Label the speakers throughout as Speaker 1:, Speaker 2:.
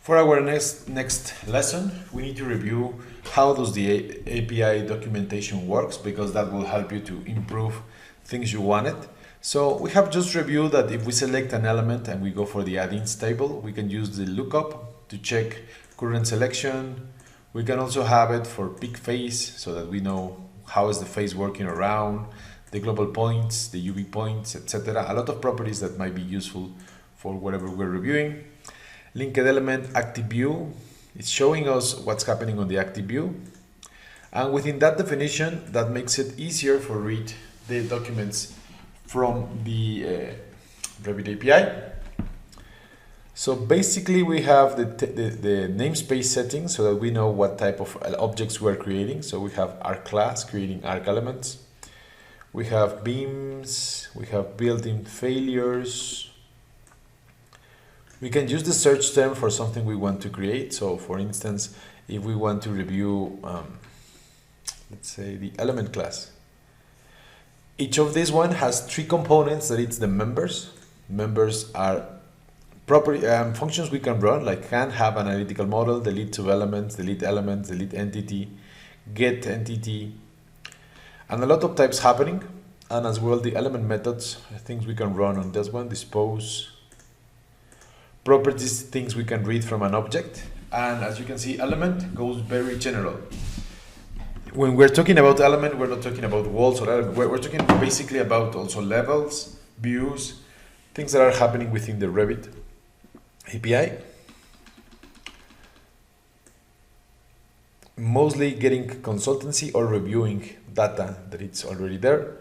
Speaker 1: For our next lesson, we need to review how does the API documentation works, because that will help you to improve things you wanted. So we have just reviewed that if we select an element and we go for the add-ins table, we can use the lookup to check current selection. We can also have it for pick face so that we know how is the face working around, the global points, the UV points, etc. A lot of properties that might be useful for whatever we're reviewing. Linked element active view, it's showing us what's happening on the active view. And within that definition, that makes it easier for read the documents from the Revit API. So basically we have the namespace settings so that we know what type of objects we're creating. So we have arc class creating arc elements. We have beams, we have built-in failures. We can use the search term for something we want to create. So for instance, if we want to review, let's say the element class. Each of these one has three components that it's the members. Members are property functions we can run, like can have an analytical model, delete two elements, delete entity, get entity, and a lot of types happening. And as well the element methods, things we can run on this one, dispose, properties, things we can read from an object. And as you can see, element goes very general. When we're talking about element, we're not talking about walls or element. We're talking basically about also levels, views, things that are happening within the Revit API. Mostly getting consultancy or reviewing data that it's already there.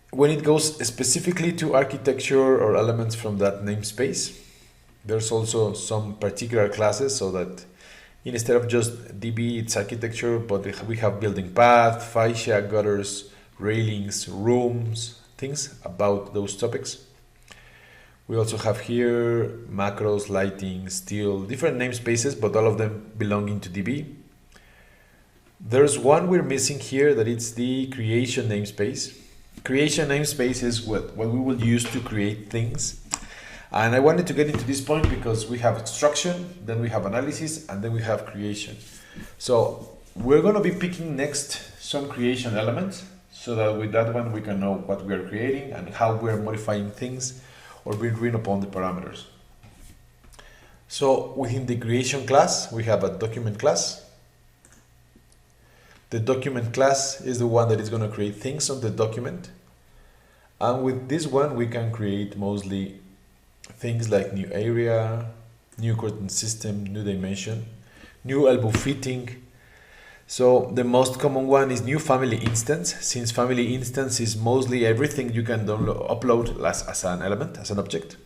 Speaker 1: When it goes specifically to architecture or elements from that namespace, there's also some particular classes so that instead of just DB, it's architecture, but we have building path, fascia, gutters, railings, rooms, things about those topics. We also have here macros, lighting, steel, different namespaces, but all of them belonging to DB. There's one we're missing here, that it's the creation namespace. Creation namespace is what we will use to create things. And I wanted to get into this point because we have instruction, then we have analysis, and then we have creation. So we're going to be picking next some creation elements so that with that one we can know what we are creating and how we're modifying things or building upon the parameters. So within the creation class, we have a document class. The document class is the one that is going to create things on the document. And with this one, we can create mostly things like new area, new curtain system, new dimension, new elbow fitting. So the most common one is new family instance, since family instance is mostly everything you can upload as an element, as an object.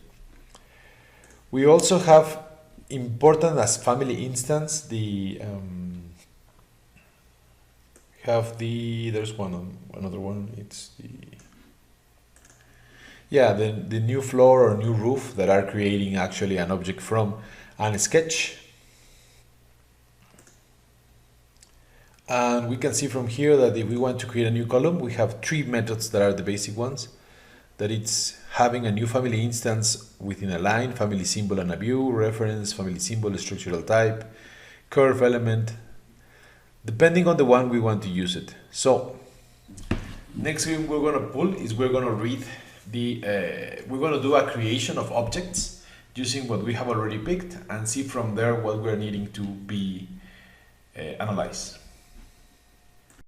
Speaker 1: We also have important as family instance, there's another one, it's the new floor or new roof that are creating actually an object from a sketch. And we can see from here that if we want to create a new column, we have three methods that are the basic ones. That it's having a new family instance within a line, family symbol and a view, reference, family symbol, structural type, curve element, depending on the one we want to use it. So next thing we're going to pull is we're going to read we're going to do a creation of objects using what we have already picked and see from there what we're needing to be analyzed.